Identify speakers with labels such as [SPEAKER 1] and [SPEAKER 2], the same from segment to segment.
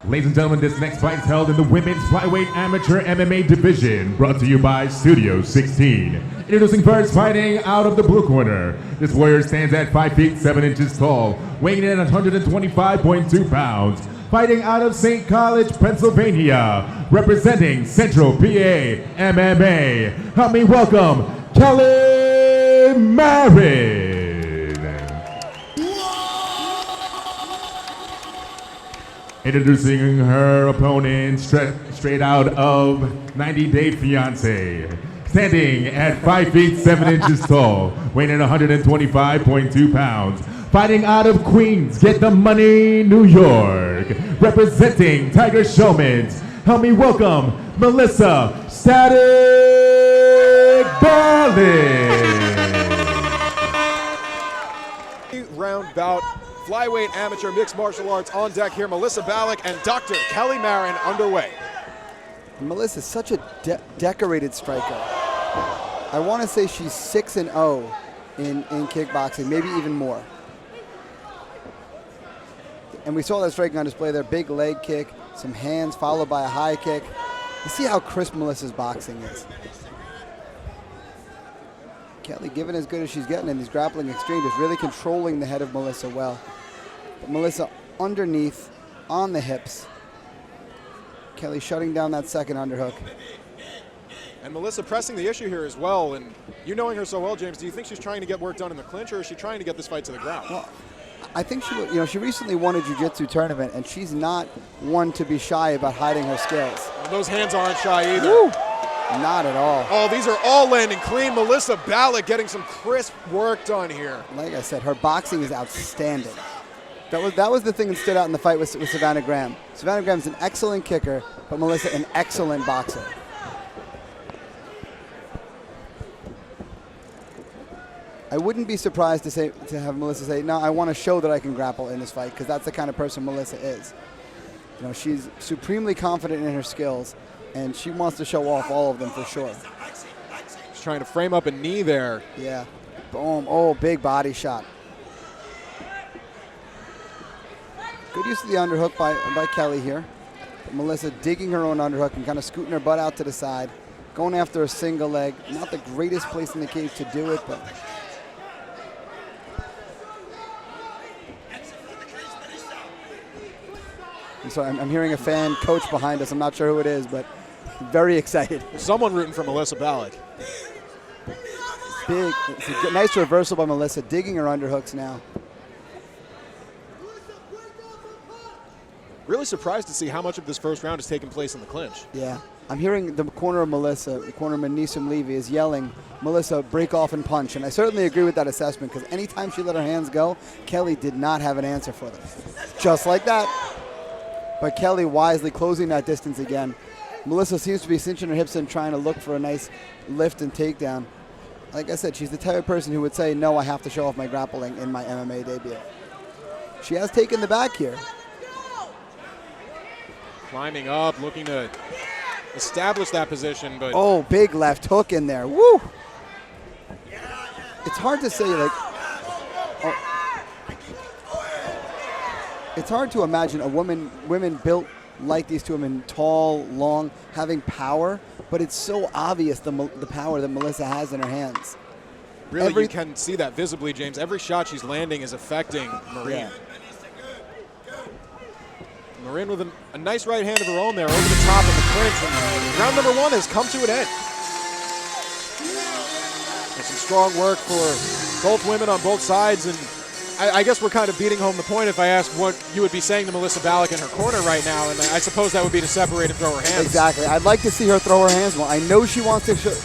[SPEAKER 1] Ladies and gentlemen, this next fight is held in the women's flyweight amateur MMA division, brought to you by Studio 16. Introducing first, fighting out of the blue corner. This warrior stands at 5 feet 7 inches tall, weighing in at 125.2 pounds. Fighting out of St. College, Pennsylvania, representing Central PA MMA. Help me welcome Kelly Marin. Introducing her opponent straight out of 90 Day Fiance. Standing at 5 feet 7 inches tall, weighing in 125.2 pounds. Fighting out of Queens, Get the Money, New York. Representing Tiger Showmans. Help me welcome Melissa Static Balic.
[SPEAKER 2] Round bout, flyweight amateur mixed martial arts on deck here. Melissa Balic and Dr. Kelly Marin underway.
[SPEAKER 3] Melissa's such a decorated striker. I want to say she's 6-0 in kickboxing, maybe even more. And we saw that striking on display there. Big leg kick, some hands followed by a high kick. You see how crisp Melissa's boxing is. Kelly, given as good as she's getting in these grappling exchanges, really controlling the head of Melissa well. But Melissa underneath, on the hips. Kelly shutting down that second underhook.
[SPEAKER 2] And Melissa pressing the issue here as well. And you knowing her so well, James, do you think she's trying to get work done in the clinch, or is she trying to get this fight to the ground?
[SPEAKER 3] Well, I think she recently won a jiu-jitsu tournament, and she's not one to be shy about hiding her skills.
[SPEAKER 2] Well, those hands aren't shy either.
[SPEAKER 3] Woo! Not at all.
[SPEAKER 2] Oh, these are all landing clean. Melissa Balic getting some crisp work done here.
[SPEAKER 3] Like I said, her boxing is outstanding. That was the thing that stood out in the fight with Savannah Graham. Savannah Graham's an excellent kicker, but Melissa an excellent boxer. I wouldn't be surprised to have Melissa say, no, I want to show that I can grapple in this fight, because that's the kind of person Melissa is. You know, she's supremely confident in her skills, and she wants to show off all of them for sure.
[SPEAKER 2] She's trying to frame up a knee there.
[SPEAKER 3] Yeah. Boom. Oh, big body shot. Good use of the underhook by Kelly here. But Melissa digging her own underhook and kind of scooting her butt out to the side. Going after a single leg. Not the greatest place in the cage to do it, but... I'm sorry, I'm hearing a fan coach behind us. I'm not sure who it is, but very excited.
[SPEAKER 2] Someone rooting for Melissa Balic.
[SPEAKER 3] Big, it's a nice reversal by Melissa, digging her underhooks now.
[SPEAKER 2] Really surprised to see how much of this first round has taken place in the clinch.
[SPEAKER 3] Yeah, I'm hearing the corner of Melissa, the corner of Manisum Levy is yelling, Melissa, break off and punch. And I certainly agree with that assessment, because anytime she let her hands go, Kelly did not have an answer for them. Just like that. But Kelly wisely closing that distance again. Melissa seems to be cinching her hips and trying to look for a nice lift and takedown. Like I said, she's the type of person who would say, no, I have to show off my grappling in my MMA debut. She has taken the back here.
[SPEAKER 2] Climbing up, looking to establish that position, but...
[SPEAKER 3] Oh, big left hook in there. Woo! It's hard to say, like... Oh. It's hard to imagine women built like these two women, tall, long, having power, but it's so obvious the power that Melissa has in her hands.
[SPEAKER 2] Really, you can see that visibly, James. Every shot she's landing is affecting Marin.
[SPEAKER 3] Yeah.
[SPEAKER 2] Marin with a nice right hand of her own there over the top of the clinch. And round number one has come to an end. And some strong work for both women on both sides. And I guess we're kind of beating home the point if I ask what you would be saying to Melissa Balic in her corner right now. And I suppose that would be to separate and throw her hands.
[SPEAKER 3] Exactly. I'd like to see her throw her hands more. I know she wants to show.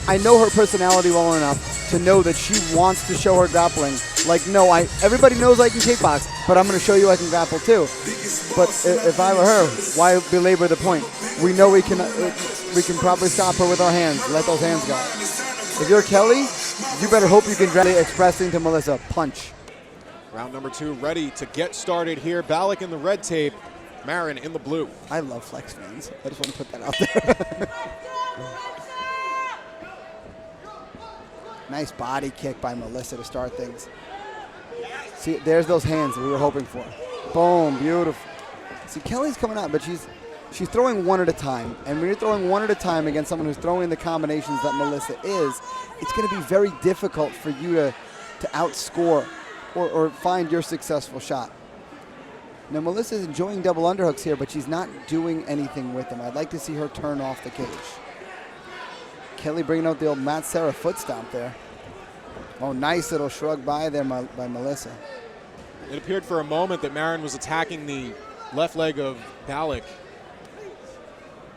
[SPEAKER 3] I know her personality well enough to know that she wants to show her grappling. Like, no, everybody knows I can kickbox, but I'm going to show you I can grapple too. But if I were her, why belabor the point? We know we can probably stop her with our hands. Let those hands go. If you're Kelly, you better hope you can directly expressing to Melissa, punch.
[SPEAKER 2] Round number two ready to get started here. Balic in the red tape, Marin in the blue.
[SPEAKER 3] I love flex fans. I just want to put that out there. Nice body kick by Melissa to start things. See, there's those hands that we were hoping for. Boom, beautiful. See, Kelly's coming out, but she's throwing one at a time. And when you're throwing one at a time against someone who's throwing the combinations that Melissa is, it's going to be very difficult for you to outscore or find your successful shot. Now, Melissa's enjoying double underhooks here, but she's not doing anything with them. I'd like to see her turn off the cage. Kelly bringing out the old Matt Serra foot stomp there. Oh, nice little shrug by there by Melissa.
[SPEAKER 2] It appeared for a moment that Marin was attacking the left leg of Balic.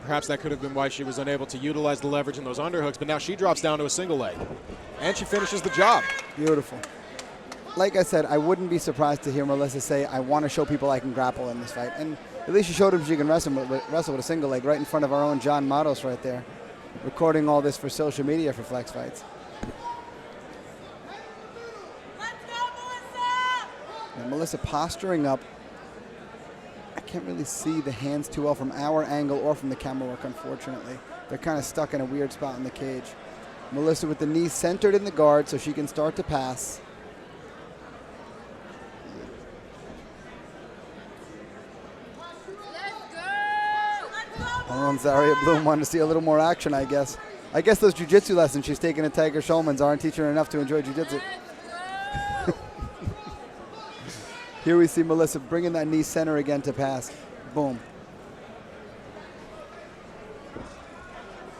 [SPEAKER 2] Perhaps that could have been why she was unable to utilize the leverage in those underhooks, but now she drops down to a single leg. And she finishes the job.
[SPEAKER 3] Beautiful. Like I said, I wouldn't be surprised to hear Melissa say, I want to show people I can grapple in this fight. And at least she showed them she can wrestle with a single leg right in front of our own John Matos right there, recording all this for social media for Flex Fights.
[SPEAKER 4] Let's go, Melissa!
[SPEAKER 3] And Melissa posturing up. I can't really see the hands too well from our angle or from the camera work, unfortunately. They're kind of stuck in a weird spot in the cage. Melissa with the knees centered in the guard so she can start to pass. Zaria Bloom wanted to see a little more action, I guess. I guess those jiu-jitsu lessons she's taking at 𝐀𝐀𝐨𝐿𝐿man's aren't teaching her enough to enjoy jiu-jitsu. Here we see Melissa bringing that knee center again to pass. Boom.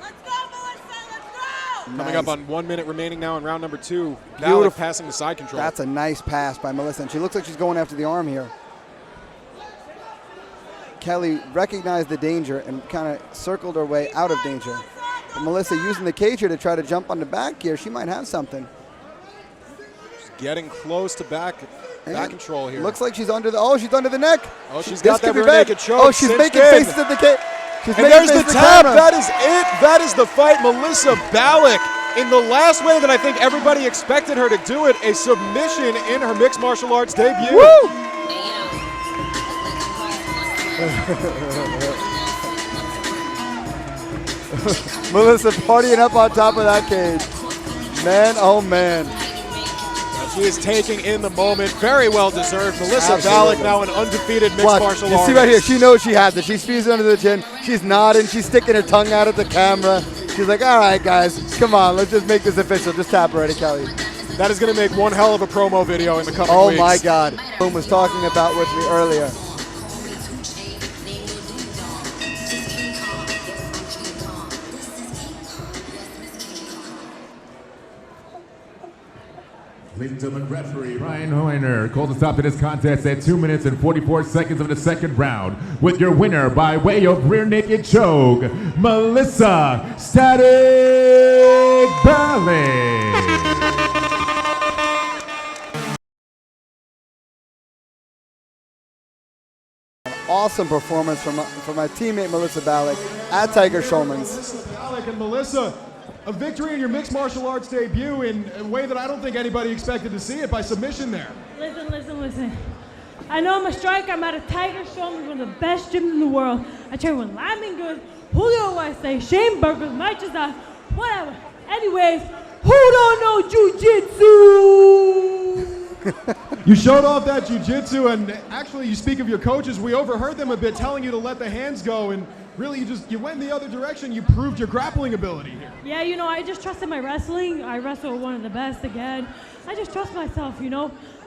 [SPEAKER 4] Let's go, Melissa, let's go!
[SPEAKER 2] Coming up on 1 minute remaining now in round number 2. Balic
[SPEAKER 3] Beautiful.
[SPEAKER 2] passing the side control.
[SPEAKER 3] That's a nice pass by Melissa, and she looks like she's going after the arm here. Kelly recognized the danger and kind of circled her way out of danger. But Melissa using the cage here to try to jump on the back here. She might have something.
[SPEAKER 2] She's getting close to back control here.
[SPEAKER 3] Looks like she's under the, she's under the neck.
[SPEAKER 2] Oh, she's got that
[SPEAKER 3] rear
[SPEAKER 2] rear naked choke.
[SPEAKER 3] Oh, she's making faces at the cage.
[SPEAKER 2] And there's the tap. That is it. That is the fight. Melissa Balic in the last way that I think everybody expected her to do it, a submission in her mixed martial arts debut.
[SPEAKER 3] Woo! Melissa partying up on top of that cage. Man, oh man.
[SPEAKER 2] She is taking in the moment. Very well deserved. Melissa
[SPEAKER 3] Absolutely.
[SPEAKER 2] Balic now an undefeated mixed
[SPEAKER 3] Watch.
[SPEAKER 2] martial
[SPEAKER 3] You
[SPEAKER 2] artist.
[SPEAKER 3] see right here, she knows she has it. She's squeezing under the chin. She's nodding. She's sticking her tongue out at the camera. She's like, all right, guys, come on. Let's just make this official. Just tap her already, Kelly.
[SPEAKER 2] That is going to make one hell of a promo video in the coming weeks.
[SPEAKER 3] Oh, my God. Boom was talking about with me earlier.
[SPEAKER 1] Ladies and gentlemen, referee Ryan Hoyner calls a stop to this contest at 2 minutes and 44 seconds of the second round with your winner by way of rear naked choke, Melissa Static Balic.
[SPEAKER 3] Awesome performance from my teammate Melissa Balic at 𝐀𝐀𝐿𝐿man's.
[SPEAKER 5] Melissa Balic and Melissa, a victory in your mixed martial arts debut in a way that I don't think anybody expected to see it, by submission there.
[SPEAKER 4] Listen. I know I'm a striker. I'm at a 𝐀𝐀𝐿𝐿man's, one of the best gyms in the world. I train with Lyman Goods, Julio Wesley, Shane Burgers, Mike Jazar, whatever. Anyways, who don't know jiu-jitsu?
[SPEAKER 5] You showed off that jiu-jitsu, and actually you speak of your coaches. We overheard them a bit telling you to let the hands go, and really you went in the other direction. You proved your grappling ability here.
[SPEAKER 4] Yeah, I just trusted my wrestling. I wrestle with one of the best again. I just trust myself,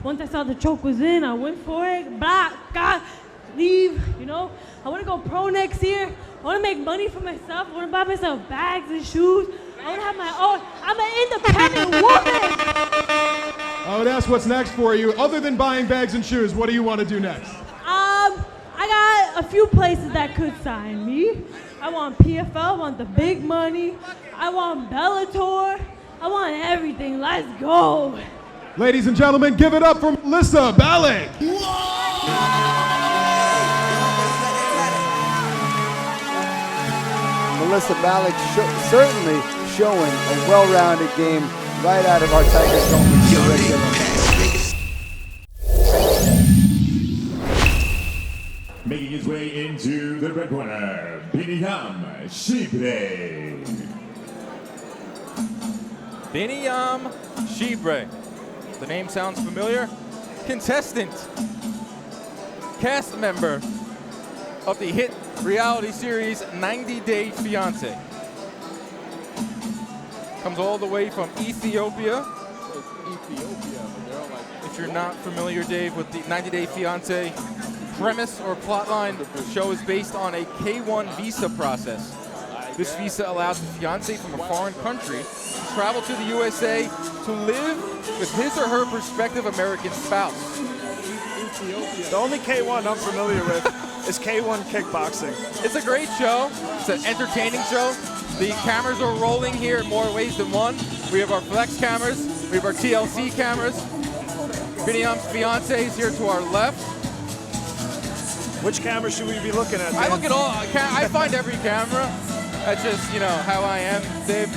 [SPEAKER 4] Once I saw the choke was in, I went for it. Block, God, leave, I want to go pro next year. I want to make money for myself. I want to buy myself bags and shoes. I want to have my own. I'm an independent woman.
[SPEAKER 5] I would ask what's next for you. Other than buying bags and shoes, what do you want to do next?
[SPEAKER 4] I got a few places that could sign me. I want PFL, I want the big money. I want Bellator. I want everything. Let's go.
[SPEAKER 5] Ladies and gentlemen, give it up for Melissa Balic.
[SPEAKER 3] Melissa Balic certainly showing a well-rounded game right out of our 𝐀𝐀𝐿𝐿man.
[SPEAKER 1] Making his way into the red corner, 𝐂𝐀𝐨𝐿𝐿𝐿.
[SPEAKER 6] 𝐂𝐀𝐨𝐿𝐿𝐿. The name sounds familiar. Contestant, cast member, of the hit reality series 90 Day Fiancé. Comes all the way from Ethiopia. If you're not familiar, Dave, with the 90 Day Fiancé premise or plotline, the show is based on a K-1 visa process. This visa allows the fiancé from a foreign country to travel to the USA to live with his or her prospective American spouse.
[SPEAKER 7] The only K1 I'm familiar with is K1 kickboxing.
[SPEAKER 6] It's a great show. It's an entertaining show. The cameras are rolling here in more ways than one. We have our flex cameras. We have our TLC cameras. Biniam's fiancé is here to our left.
[SPEAKER 7] Which camera should we be looking at, Dan?
[SPEAKER 6] I look at all. I find every camera. That's just, you know, how I am, Dave.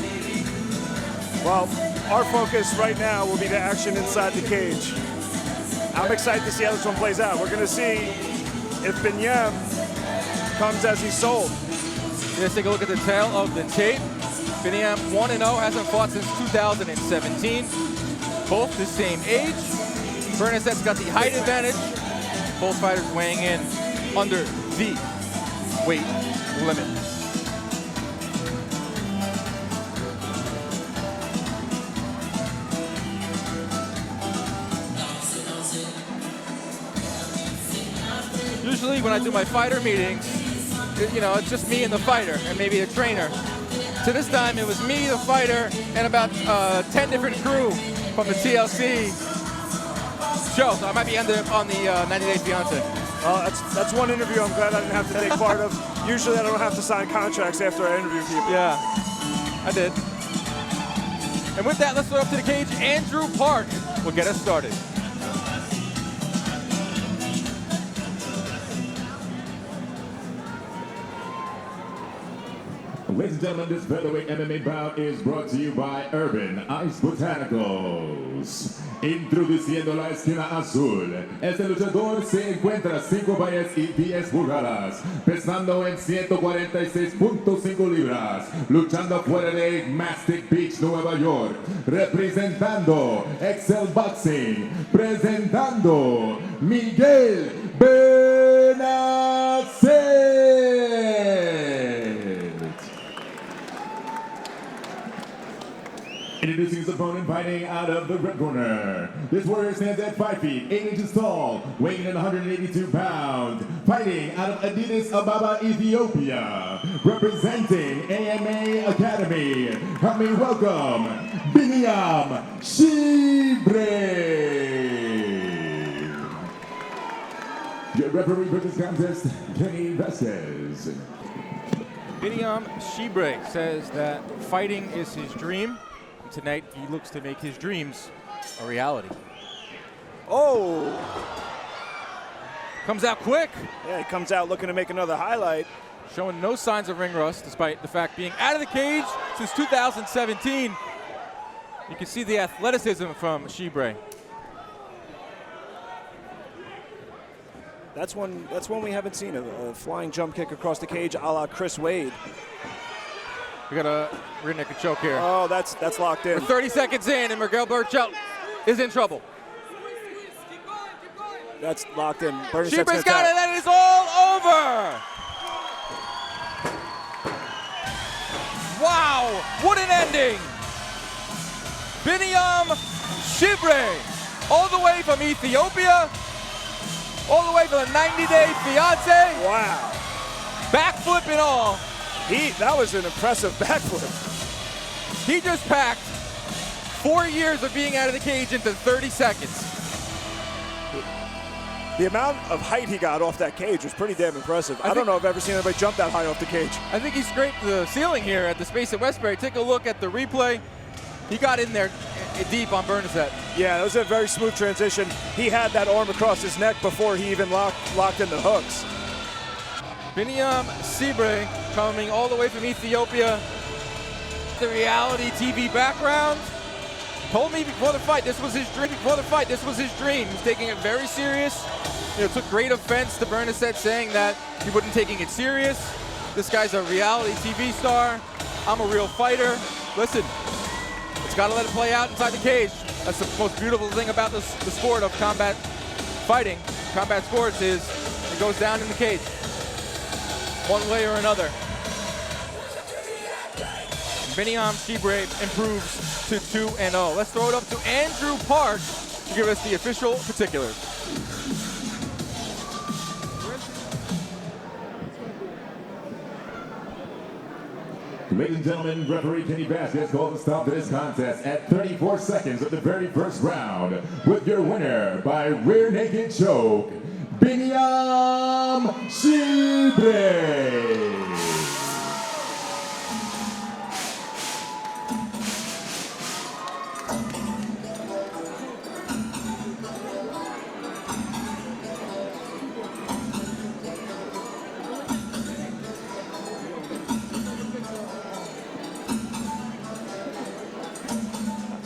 [SPEAKER 7] Well, our focus right now will be the action inside the cage. I'm excited to see how this one plays out. We're going to see if Binyam comes as he's sold.
[SPEAKER 6] Let's take a look at the tail of the tape. Biniam 1-0, hasn't fought since 2017. Both the same age. Bernasette's got the height advantage. Both fighters weighing in under the weight limit. Usually when I do my fighter meetings, you know, it's just me and the fighter and maybe the trainer. So this time it was me, the fighter, and about 10 different crew from the TLC show. So I might be on the 90 Day Fiancé.
[SPEAKER 7] Well, that's one interview I'm glad I didn't have to take part of. Usually I don't have to sign contracts after I interview people.
[SPEAKER 6] Yeah, I did. And with that, let's throw up to the cage. Andrew Park will get us started.
[SPEAKER 1] Ladies and gentlemen, this featherweight MMA bout is brought to you by Urban Ice Botanicals. Introduciendo la esquina azul, este luchador se encuentra 5 vallas y 10 pulgadas, pesando en 146.5 libras, luchando fuera de Mastic Beach, Nueva York, representando Excel Boxing, presentando Miguel Benacer. Introducing his opponent, fighting out of the red corner. This warrior stands at 5 feet, 8 inches tall, weighing in 182 pounds. Fighting out of Addis Ababa, Ethiopia. Representing AMA Academy. Help me welcome, Biniam 𝐤𝐵𝐵. Your referee for this contest, Kenny Vasquez.
[SPEAKER 6] Biniam 𝐤𝐵𝐵 says that fighting is his dream. Tonight, he looks to make his dreams a reality.
[SPEAKER 7] Oh!
[SPEAKER 6] Comes out quick.
[SPEAKER 7] Yeah, he comes out looking to make another highlight.
[SPEAKER 6] Showing no signs of ring rust, despite the fact being out of the cage since 2017. You can see the athleticism from 𝐤𝐵𝐵.
[SPEAKER 7] That's one we haven't seen, a flying jump kick across the cage a la Chris Wade.
[SPEAKER 6] We got a rear naked choke here.
[SPEAKER 7] Oh, that's locked in.
[SPEAKER 6] We're 30 seconds in, and Miguel Berchelt is in trouble.
[SPEAKER 7] That's locked in.
[SPEAKER 6] 𝐤𝐵𝐵's got it, and it is all over. Wow, what an ending. Biniam 𝐤𝐵𝐵, all the way from Ethiopia, all the way from the 90 Day Fiancé.
[SPEAKER 7] Wow.
[SPEAKER 6] Backflip and all.
[SPEAKER 7] That was an impressive backflip.
[SPEAKER 6] He just packed 4 years of being out of the cage into 30 seconds.
[SPEAKER 7] The amount of height he got off that cage was pretty damn impressive. I don't know if I've ever seen anybody jump that high off the cage.
[SPEAKER 6] I think he scraped the ceiling here at the space at Westbury. Take a look at the replay. He got in there deep on Bernasette.
[SPEAKER 7] Yeah, that was a very smooth transition. He had that arm across his neck before he even locked in the hooks.
[SPEAKER 6] Biniam 𝐤𝐵𝐵 coming all the way from Ethiopia. The reality TV background. Told me before the fight this was his dream. He's taking it very serious. You know, took great offense to Bernasette saying that he wasn't taking it serious. This guy's a reality TV star. I'm a real fighter. Listen, it's got to let it play out inside the cage. That's the most beautiful thing about the sport of combat fighting, combat sports, is it goes down in the cage. one way or another. 𝐁𝐵INIOM improves to 2-0. Let's throw it up to Andrew Park to give us the official particulars.
[SPEAKER 1] Ladies and gentlemen, referee Kenny Vasquez called the stop to this contest at 34 seconds of the very first round with your winner by rear naked choke, 𝐵INIOM.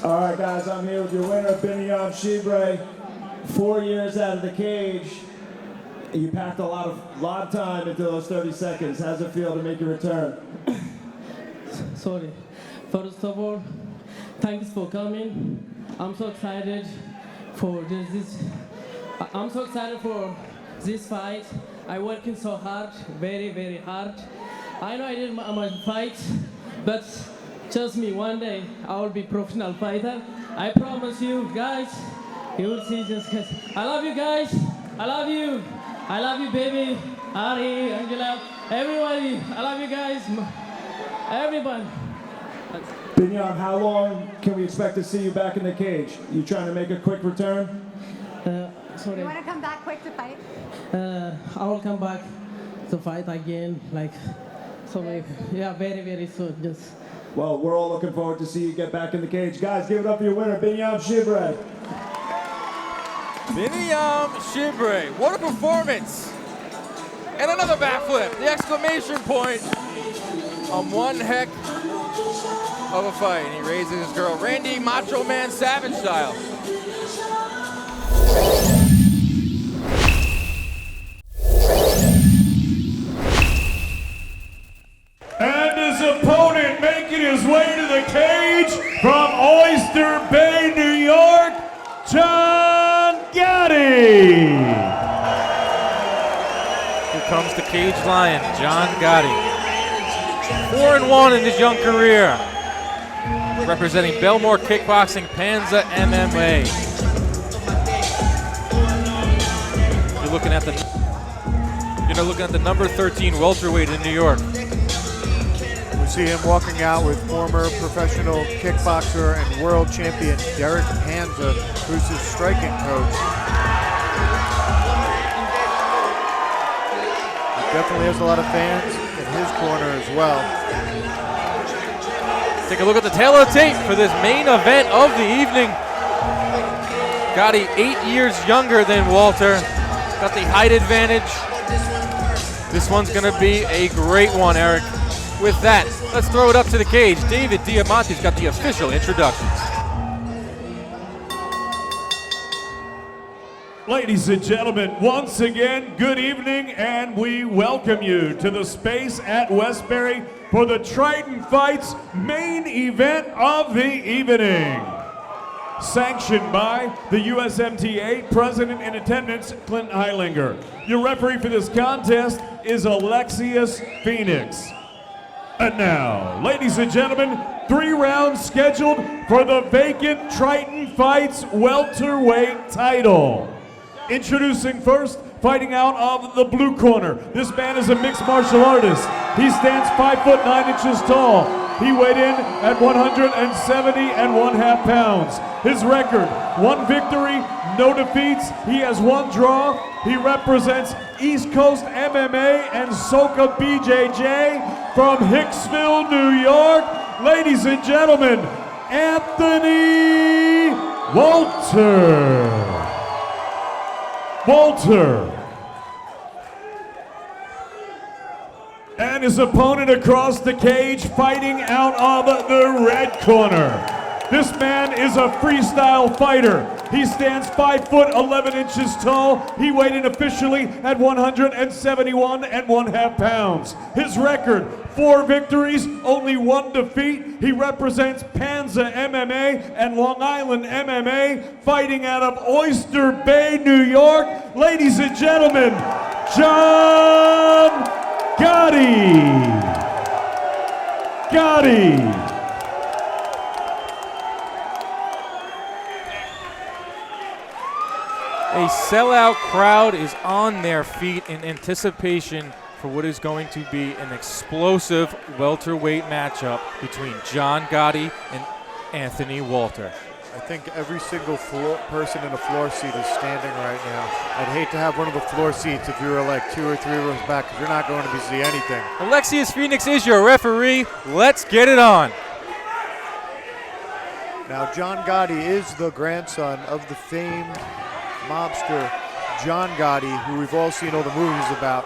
[SPEAKER 8] All right, guys, I'm here with your winner, 𝐵INIOM. 4 years out of the cage. You packed a lot of time into those 30 seconds. How's it feel to make your return?
[SPEAKER 9] Sorry. First of all, thanks for coming. I'm so excited for this. I'm so excited for this fight. I working so hard, very, very hard. I know I did my fight, but trust me, one day I will be professional fighter. I promise you guys, you will see just guys. I love you guys. I love you. I love you, baby. Ari, Angela, everybody. I love you guys. Everyone.
[SPEAKER 8] 𝐵INIOM, how long can we expect to see you back in the cage? You trying to make a quick return?
[SPEAKER 9] Sorry.
[SPEAKER 10] You want to come back quick to fight?
[SPEAKER 9] I will come back to fight again. Like, so yeah, very, very soon. Just.
[SPEAKER 8] Well, we're all looking forward to see you get back in the cage. Guys, give it up for your winner, 𝐵INIOM.
[SPEAKER 6] 𝐵INIOM. What a performance. And another backflip. The exclamation point on one heck of a fight. And he raises his girl, Randy Macho Man Savage style.
[SPEAKER 11] And his opponent making his way to the cage from Oyster Bay, New York, John Gotti.
[SPEAKER 6] Here comes the cage lion, John Gotti. 4-1 in his young career. Representing Belmore Kickboxing, Panza MMA. You're looking at the number 13 welterweight in New York.
[SPEAKER 7] We see him walking out with former professional kickboxer and world champion Derek Panza, who's his striking coach. He definitely has a lot of fans in his corner as well.
[SPEAKER 6] Take a look at the tail of the tape for this main event of the evening. Gotti 8 years younger than Walter. Got the height advantage. This one's gonna be a great one, Eric. With that, let's throw it up to the cage. David Diamante's got the official introductions.
[SPEAKER 11] Ladies and gentlemen, once again, good evening, and we welcome you to the space at Westbury for the Triton Fights main event of the evening. Sanctioned by the USMTA, President in attendance, Clint Heilinger. Your referee for this contest is Alexius Phoenix. And now, ladies and gentlemen, 3 rounds scheduled for the vacant Triton Fights welterweight title. Introducing first, fighting out of the blue corner. This man is a mixed martial artist. He stands 5'9" tall. He weighed in at 170.5 pounds. His record, 1 victory, no defeats. He has 1 draw. He represents East Coast MMA and SoCa BJJ from Hicksville, New York. Ladies and gentlemen, Anthony Walter. And his opponent across the cage, fighting out of the red corner. This man is a freestyle fighter. He stands 5'11" tall. He weighed in officially at 171.5 pounds. His record, 4 victories, only 1 defeat. He represents Panza MMA and Long Island MMA, fighting out of Oyster Bay, New York. Ladies and gentlemen, John 𝐂𝐤𝐤𝐞𝐫𝐯𞞆.
[SPEAKER 6] A sellout crowd is on their feet in anticipation for what is going to be an explosive welterweight matchup between John Gotti and Anthony Walter.
[SPEAKER 12] I think every single person in a floor seat is standing right now. I'd hate to have one of the floor seats if you were like 2 or 3 rows back, because you're not going to see anything.
[SPEAKER 6] Alexius Phoenix is your referee. Let's get it on.
[SPEAKER 12] Now, John Gotti is the grandson of the famed mobster John Gotti, who we've all seen all the movies about.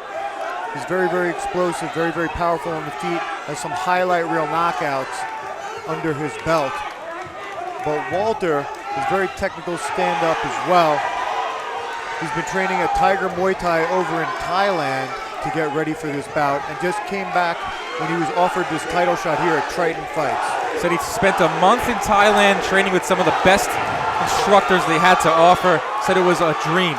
[SPEAKER 12] He's very, very explosive, very, very powerful on the feet, has some highlight reel knockouts under his belt. But Walter is very technical stand-up as well. He's been training at Tiger Muay Thai over in Thailand to get ready for this bout, and just came back when he was offered this title shot here at Triton Fights.
[SPEAKER 6] Said he spent a month in Thailand training with some of the best instructors they had to offer. Said it was a dream.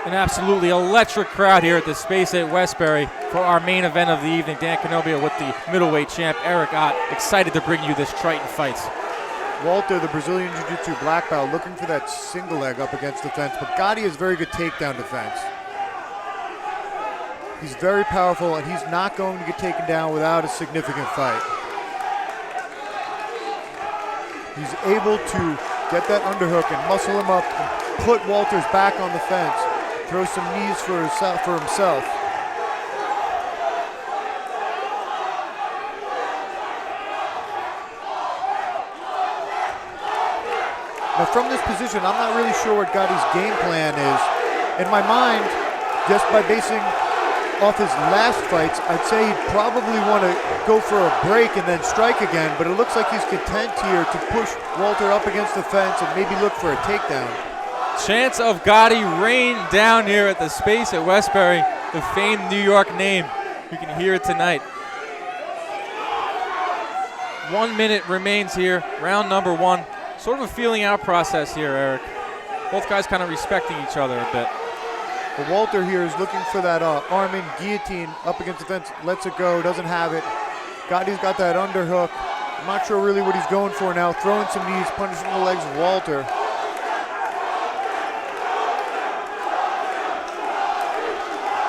[SPEAKER 6] An absolutely electric crowd here at the Space at Westbury for our main event of the evening. Dan Canobia with the middleweight champ Eric Ott, excited to bring you this Triton Fights.
[SPEAKER 12] Walter, the Brazilian Jiu-Jitsu black belt, looking for that single leg up against the fence, but Gotti has very good takedown defense. He's very powerful, and he's not going to get taken down without a significant fight. He's able to get that underhook and muscle him up and put Walter's back on the fence. Throw some knees for himself. Now from this position, I'm not really sure what Gotti's game plan is. In my mind, just by basing off his last fights, I'd say he'd probably want to go for a break and then strike again, but it looks like he's content here to push Walter up against the fence and maybe look for a takedown.
[SPEAKER 6] Chance of Gotti rain down here at the Space at Westbury, the famed New York name. You can hear it tonight. 1 minute remains here, round number 1. Sort of a feeling out process here, Eric. Both guys kind of respecting each other a bit.
[SPEAKER 12] But Walter here is looking for that arm-in guillotine up against the fence, lets it go, doesn't have it. Gotti's got that underhook. I'm not sure really what he's going for now, throwing some knees, punishing the legs of Walter.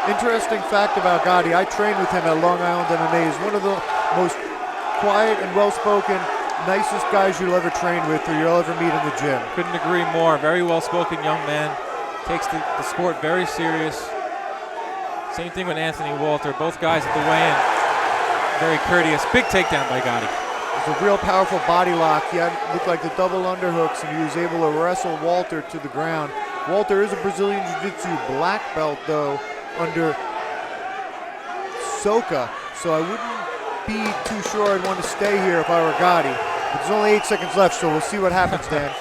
[SPEAKER 12] Interesting fact about Gotti, I trained with him at Long Island MMA. He's one of the most quiet and well-spoken, nicest guys you'll ever train with or you'll ever meet in the gym.
[SPEAKER 6] Couldn't agree more. Very well-spoken young man. Takes the sport very serious. Same thing with Anthony Walter. Both guys at the weigh-in, very courteous. Big takedown by Gotti.
[SPEAKER 12] It's a real powerful body lock. He looked like the double underhooks, and he was able to wrestle Walter to the ground. Walter is a Brazilian Jiu-Jitsu black belt, though, under Soka, so I wouldn't be too sure I'd want to stay here if I were Gotti. But there's only 8 seconds left, so we'll see what happens, Dan.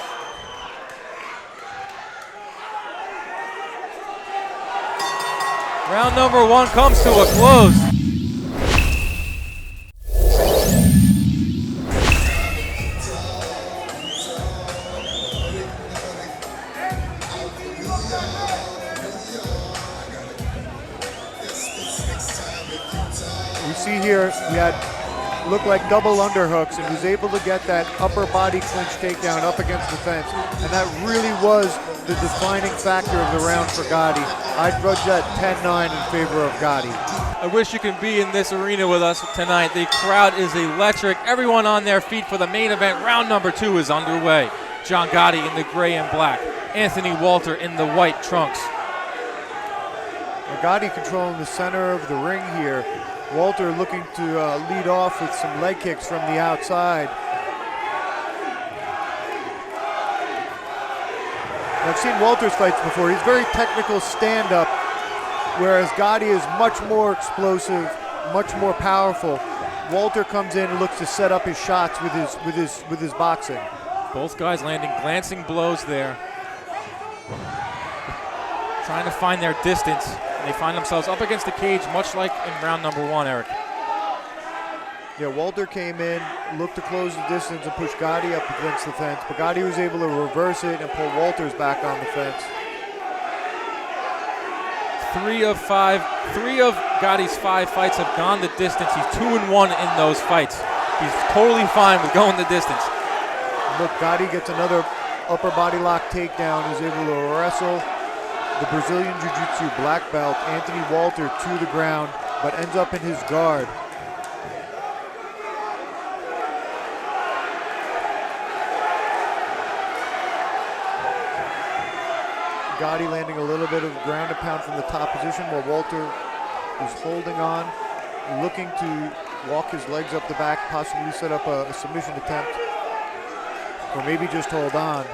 [SPEAKER 6] Round number 1 comes to a close.
[SPEAKER 12] We see here, he had looked like double underhooks and was able to get that upper body clinch takedown up against the fence. And that really was the defining factor of the round for Gotti. I'd judge that 10-9 in favor of Gotti.
[SPEAKER 6] I wish you could be in this arena with us tonight. The crowd is electric. Everyone on their feet for the main event. Round number 2 is underway. John Gotti in the gray and black. Anthony Walter in the white trunks.
[SPEAKER 12] Now Gotti controlling the center of the ring here. Walter looking to lead off with some leg kicks from the outside. I've seen Walter's fights before. He's very technical stand-up, whereas Gotti is much more explosive, much more powerful. Walter comes in and looks to set up his shots with his boxing.
[SPEAKER 6] Both guys landing glancing blows there. Trying to find their distance. And they find themselves up against the cage, much like in round number 1, Eric.
[SPEAKER 12] Yeah, Walter came in, looked to close the distance and push Gotti up against the fence, but Gotti was able to reverse it and pull Walters back on the fence.
[SPEAKER 6] 3 of Gotti's 5 fights have gone the distance. He's 2-1 in those fights. He's totally fine with going the distance.
[SPEAKER 12] Look, Gotti gets another upper body lock takedown. He's able to wrestle the Brazilian Jiu-Jitsu black belt, Anthony Walter, to the ground, but ends up in his guard. Gotti landing a little bit of ground and pound from the top position while Walter is holding on, looking to walk his legs up the back, possibly set up a submission attempt, or maybe just hold on.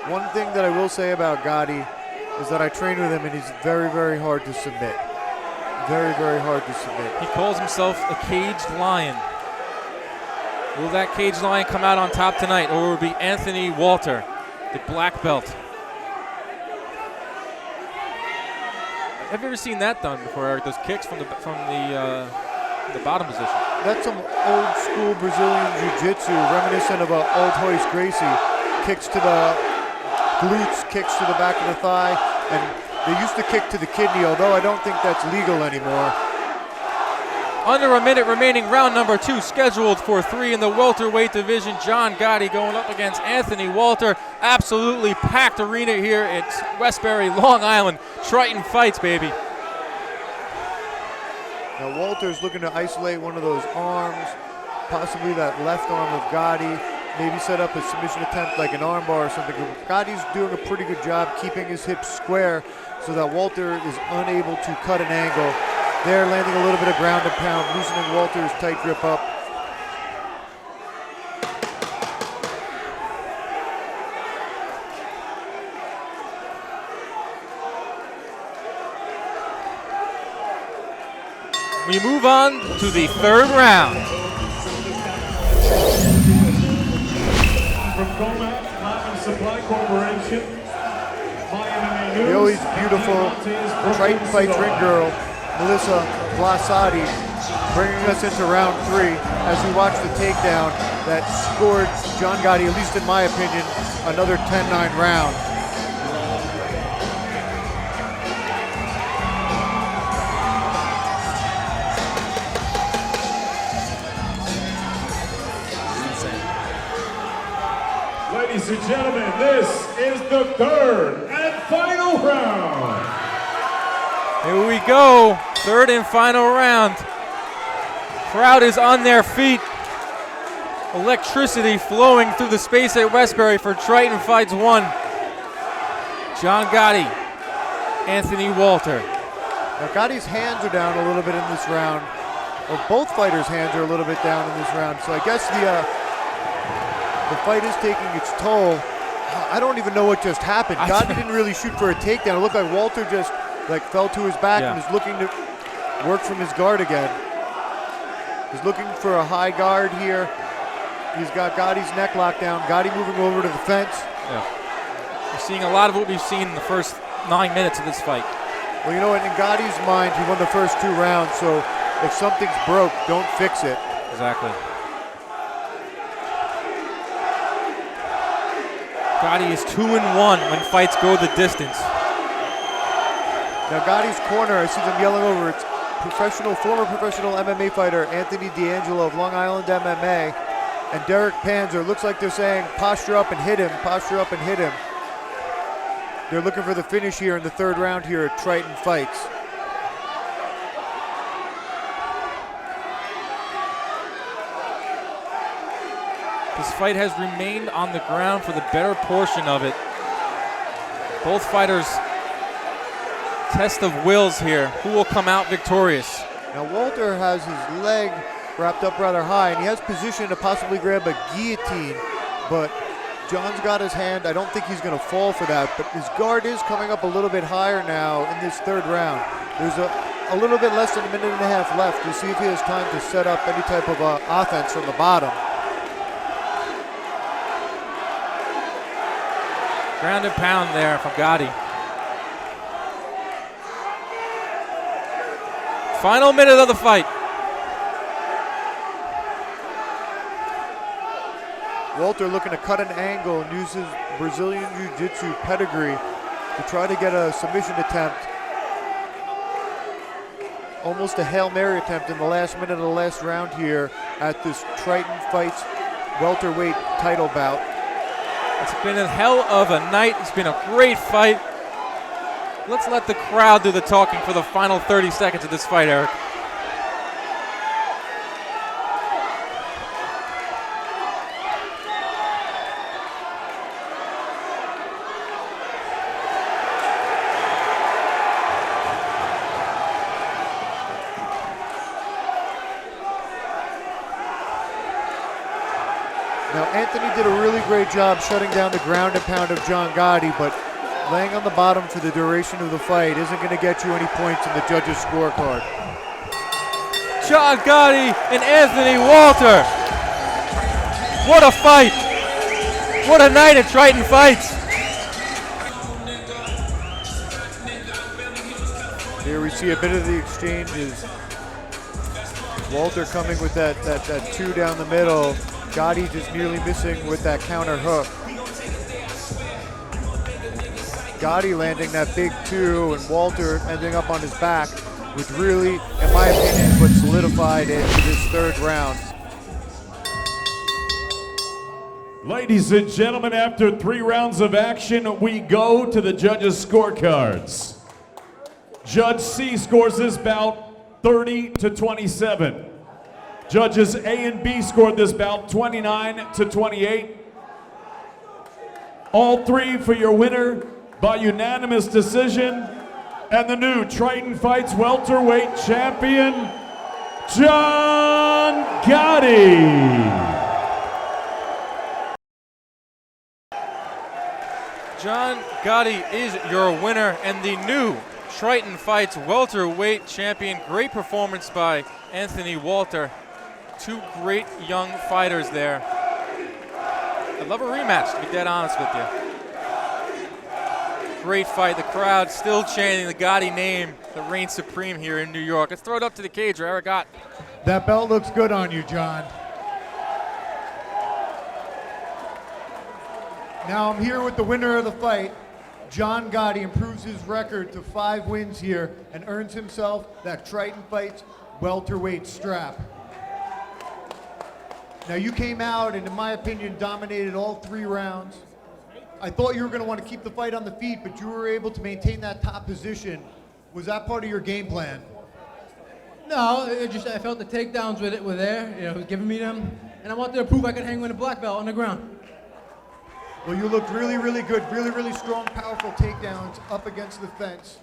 [SPEAKER 12] One thing that I will say about Gotti is that I train with him and he's very, very hard to submit. Very, very hard to submit.
[SPEAKER 6] He calls himself a caged lion. Will that caged lion come out on top tonight, or will it be Anthony Walter, the black belt? Have you ever seen that done before, Eric? Those kicks from the bottom position.
[SPEAKER 12] That's some old school Brazilian Jiu-Jitsu, reminiscent of old Royce Gracie. Kicks to the glutes, kicks to the back of the thigh, and they used to kick to the kidney, although I don't think that's legal anymore.
[SPEAKER 6] Under a minute remaining, round number 2 scheduled for 3 in the welterweight division. John Gotti going up against Anthony Walter. Absolutely packed arena here at Westbury, Long Island. Triton Fights, baby.
[SPEAKER 12] Now Walter's looking to isolate one of those arms, possibly that left arm of Gotti, maybe set up a submission attempt like an armbar or something. Gotti's doing a pretty good job keeping his hips square so that Walter is unable to cut an angle. There, landing a little bit of ground and pound, loosening Walter's tight grip up.
[SPEAKER 6] We move on to the 3rd round.
[SPEAKER 11] From Comac Platinum Supply Corporation, my MMA News.
[SPEAKER 12] The always beautiful Triton Fights ring girl, Melissa Blasati, bringing us into round 3 as we watch the takedown that scored John Gotti, at least in my opinion, another 10-9 round.
[SPEAKER 11] Ladies and gentlemen, this is the 3rd and final round.
[SPEAKER 6] Here we go, 3rd and final round. Crowd is on their feet. Electricity flowing through the space at Westbury for Triton Fights 1. John Gotti, Anthony Walter.
[SPEAKER 12] Now Gotti's hands are down a little bit in this round, or both fighters' hands are a little bit down in this round. So I guess the fight is taking its toll. I don't even know what just happened. Gotti didn't really shoot for a takedown. It looked like Walter just fell to his back and is looking to work from his guard again. He's looking for a high guard here. He's got Gotti's neck locked down. Gotti moving over to the fence.
[SPEAKER 6] Yeah. We're seeing a lot of what we've seen in the first 9 minutes of this fight.
[SPEAKER 12] Well, you know what? In Gotti's mind, he won the first 2 rounds, so if something's broke, don't fix it.
[SPEAKER 6] Exactly. Gotti is 2-1 when fights go the distance.
[SPEAKER 12] Now Gotti's corner, I see them yelling over. It's former professional MMA fighter Anthony D'Angelo of Long Island MMA, and Derek Panzer. Looks like they're saying, posture up and hit him, posture up and hit him. They're looking for the finish here in the 3rd round here at Triton Fights.
[SPEAKER 6] This fight has remained on the ground for the better portion of it. Both fighters test of wills here. Who will come out victorious?
[SPEAKER 12] Now Walter has his leg wrapped up rather high, and he has position to possibly grab a guillotine, but John's got his hand. I don't think he's going to fall for that, but his guard is coming up a little bit higher now in this 3rd round. There's a little bit less than a minute and a half left. We'll see if he has time to set up any type of offense from the bottom.
[SPEAKER 6] Ground and pound there from Gotti. Final minute of the fight.
[SPEAKER 12] Walter looking to cut an angle and use his Brazilian Jiu-Jitsu pedigree to try to get a submission attempt. Almost a Hail Mary attempt in the last minute of the last round here at this Triton Fights welterweight title bout.
[SPEAKER 6] It's been a hell of a night. It's been a great fight. Let's let the crowd do the talking for the final 30 seconds of this fight, Eric.
[SPEAKER 12] Now, Anthony did a really great job shutting down the ground and pound of John Gotti, but laying on the bottom for the duration of the fight isn't going to get you any points in the judges' scorecard.
[SPEAKER 6] John Gotti and Anthony Walter. What a fight. What a night at Triton Fights.
[SPEAKER 12] Here we see a bit of the exchanges. Walter coming with that two down the middle. Gotti just nearly missing with that counter hook. Gotti landing that big two and Walter ending up on his back, which really, in my opinion, is what solidified it to this third round.
[SPEAKER 11] Ladies and gentlemen, after 3 rounds of action, we go to the judges' scorecards. Judge C scores this bout 30-27. Judges A and B scored this bout 29-28. All three for your winner by unanimous decision, and the new Triton Fights welterweight champion, John Gotti.
[SPEAKER 6] John Gotti is your winner and the new Triton Fights welterweight champion. Great performance by Anthony Walter. 2 great young fighters there. I'd love a rematch, to be dead honest with you. Great fight. The crowd still chanting the Gotti name that reigns supreme here in New York. Let's throw it up to the cage where Eric Ott.
[SPEAKER 13] That belt looks good on you, John. Now I'm here with the winner of the fight. John Gotti improves his record to 5 wins here and earns himself that Triton Fights welterweight strap. Now you came out and, in my opinion, dominated all 3 rounds. I thought you were going to want to keep the fight on the feet, but you were able to maintain that top position. Was that part of your game plan?
[SPEAKER 14] No, I felt the takedowns were there. He was giving me them, and I wanted to prove I could hang with a black belt on the ground.
[SPEAKER 13] Well, you looked really, really good. Really, really strong, powerful takedowns up against the fence.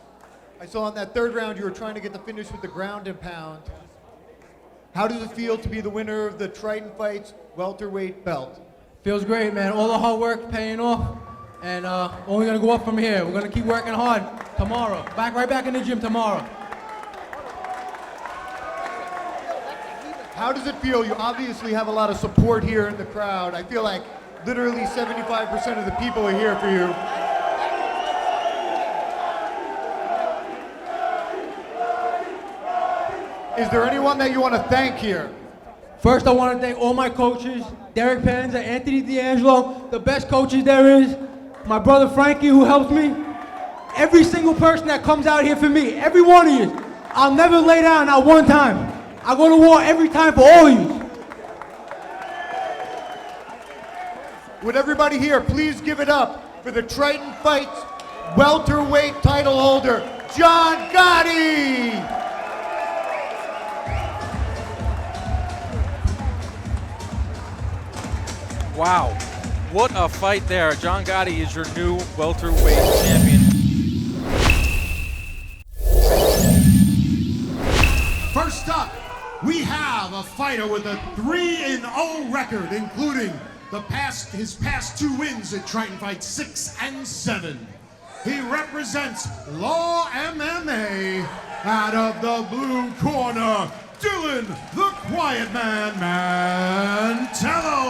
[SPEAKER 13] I saw in that 3rd round you were trying to get the finish with the ground and pound. How does it feel to be the winner of the Triton Fights welterweight belt?
[SPEAKER 14] Feels great, man. All the hard work paying off, and only gonna go up from here. We're gonna keep working hard tomorrow. Right back in the gym tomorrow.
[SPEAKER 13] How does it feel? You obviously have a lot of support here in the crowd. I feel like literally 75% of the people are here for you. Is there anyone that you want to thank here?
[SPEAKER 14] First, I want to thank all my coaches, Derek Panza, Anthony D'Angelo, the best coaches there is, my brother Frankie who helps me, every single person that comes out here for me, every one of you. I'll never lay down not one time. I go to war every time for all of you.
[SPEAKER 13] Would everybody here please give it up for the Triton Fights welterweight title holder, John Gotti!
[SPEAKER 6] Wow, what a fight there. John Gotti is your new welterweight champion.
[SPEAKER 15] First up, we have a fighter with a 3-0 record, including his past 2 wins at Triton Fights 6 and 7. He represents Law MMA out of the blue corner, Dylan the Quiet Man Mantello.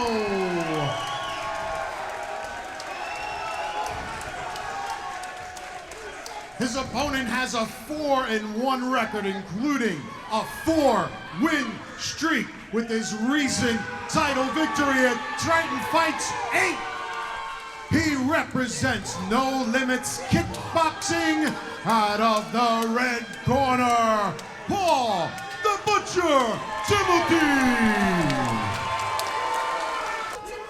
[SPEAKER 15] His opponent has a 4-1 record, including a 4-win streak with his recent title victory at Triton Fights 8. He represents No Limits Kickboxing out of the red corner, Paul the Butcher Timothy.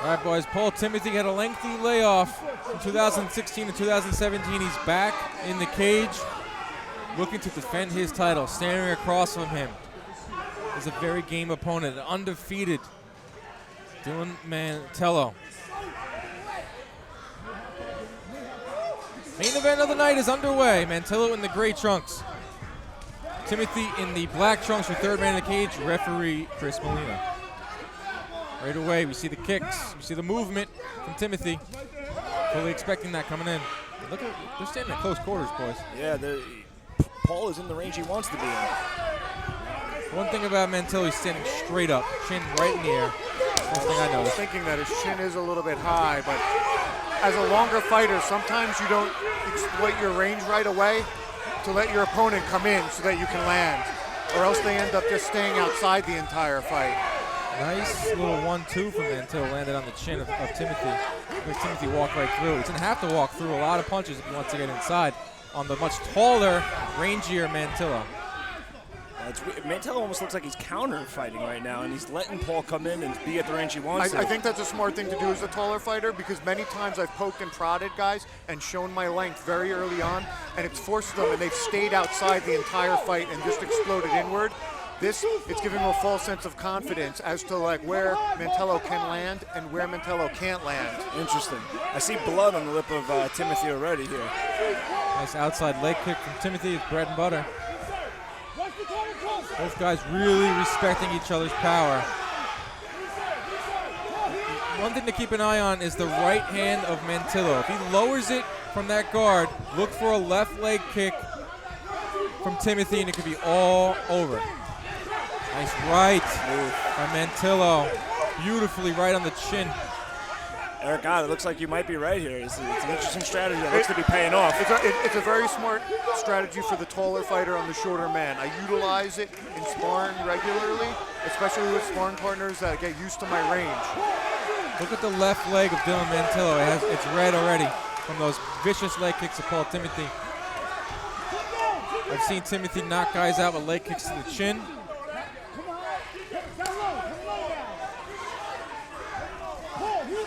[SPEAKER 6] All right, boys, Paul Timothy had a lengthy layoff from 2016 to 2017. He's back in the cage, looking to defend his title. Standing across from him is a very game opponent, an undefeated Dylan Mantello. Main event of the night is underway. Mantello in the gray trunks. Timothy in the black trunks, your third man in the cage, referee Chris Molina. Right away, we see the kicks, we see the movement from Timothy. Fully expecting that coming in. Look at, they're standing at close quarters, boys.
[SPEAKER 16] Yeah, Paul is in the range he wants to be in.
[SPEAKER 6] One thing about Mantello, he's standing straight up, chin right in the air. First thing I
[SPEAKER 12] I was
[SPEAKER 6] noticed.
[SPEAKER 12] thinking that his chin is a little bit high, but as a longer fighter, sometimes you don't exploit your range right away to let your opponent come in so that you can land, or else they end up just staying outside the entire fight.
[SPEAKER 6] Nice little 1-2 from Mantello, landed on the chin of Timothy. Makes Timothy walk right through. He's going to have to walk through a lot of punches if he wants to get inside on the much taller, rangier Mantello.
[SPEAKER 16] Mantello almost looks like he's counter fighting right now, and he's letting Paul come in and be at the range he wants to.
[SPEAKER 12] I think that's a smart thing to do as a taller fighter, because many times I've poked and prodded guys and shown my length very early on, and it's forced them, and they've stayed outside the entire fight and just exploded inward. It's giving them a false sense of confidence as to like where Mantello can land and where Mantello can't land.
[SPEAKER 16] Interesting. I see blood on the lip of Timothy already here.
[SPEAKER 6] Nice outside leg kick from Timothy, his bread and butter. Both guys really respecting each other's power. One thing to keep an eye on is the right hand of Mantello. If he lowers it from that guard, look for a left leg kick from Timothy, and it could be all over. Nice right by Mantello. Beautifully right on the chin.
[SPEAKER 16] Eric, God, it looks like you might be right here. It's an interesting strategy that looks to be paying off.
[SPEAKER 12] It's a very smart strategy for the taller fighter on the shorter man. I utilize it in sparring regularly, especially with sparring partners that get used to my range.
[SPEAKER 6] Look at the left leg of Dylan Mantello. It's red already from those vicious leg kicks of Paul Timothy. I've seen Timothy knock guys out with leg kicks to the chin.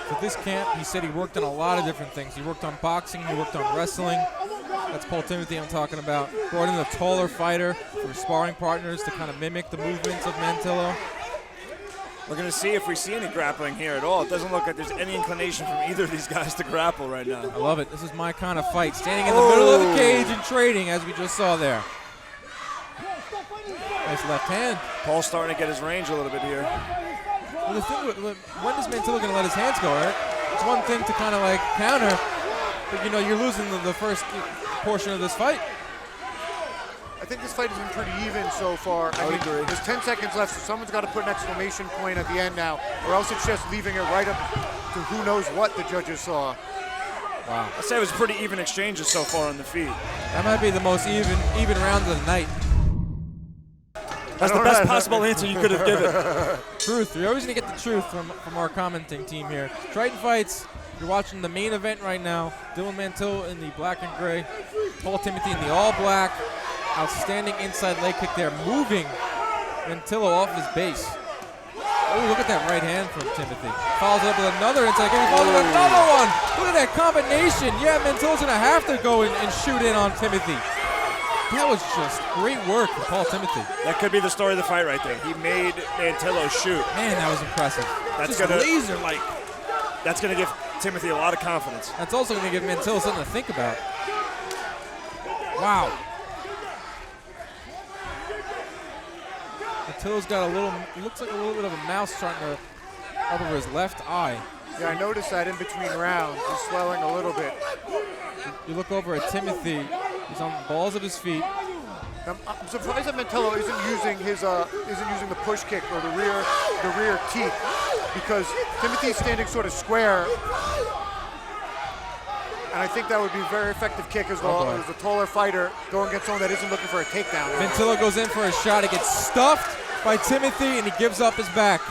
[SPEAKER 6] For this camp, he said he worked on a lot of different things. He worked on boxing, he worked on wrestling. That's Paul Timothy I'm talking about. Brought in a taller fighter for sparring partners to kind of mimic the movements of Mantello.
[SPEAKER 16] We're going to see if we see any grappling here at all. It doesn't look like there's any inclination from either of these guys to grapple right now.
[SPEAKER 6] I love it. This is my kind of fight. Standing in the middle of the cage and trading, as we just saw there. Nice left hand.
[SPEAKER 16] Paul's starting to get his range a little bit here.
[SPEAKER 6] Well, the thing, when is Mantello going to let his hands go, Eric? It's one thing to kind of like counter, but you know, you're losing the first portion of this fight.
[SPEAKER 12] I think this fight has been pretty even so far. I mean, there's 10 seconds left, so someone's got to put an exclamation point at the end now, or else it's just leaving it right up to who knows what the judges saw.
[SPEAKER 6] Wow.
[SPEAKER 16] I'd say it was pretty even exchanges so far on the feet.
[SPEAKER 6] That might be the most even round of the night.
[SPEAKER 16] That's the best possible answer you could have given.
[SPEAKER 6] Truth. You're always going to get the truth from our commenting team here. Triton Fights, you're watching the main event right now. Dylan Mantello in the black and gray. Paul Timothy in the all black. Outstanding inside leg kick there. Moving Mantello off his base. Oh, look at that right hand from Timothy. Follows up with another inside kick. Follows with another one. Look at that combination. Yeah, Mantello's going to have to go and shoot in on Timothy. That was just great work from Paul Timothy.
[SPEAKER 16] That could be the story of the fight right there. He made Mantello shoot.
[SPEAKER 6] Man, that was impressive.
[SPEAKER 16] That's
[SPEAKER 6] just laser-like.
[SPEAKER 16] That's going to give Timothy a lot of confidence.
[SPEAKER 6] That's also going to give Mantello something to think about. Wow. Mantello's got a little, looks like a little bit of a mouse starting to up over his left eye.
[SPEAKER 12] Yeah, I noticed that in between rounds. He's swelling a little bit.
[SPEAKER 6] You look over at Timothy. He's on the balls of his feet.
[SPEAKER 12] I'm surprised that Mantello isn't using the push kick or the rear teeth, because Timothy's standing sort of square. And I think that would be a very effective kick as well. As a taller fighter going against someone that isn't looking for a takedown.
[SPEAKER 6] Mantillo goes in for a shot. It gets stuffed by Timothy, and he gives up his back.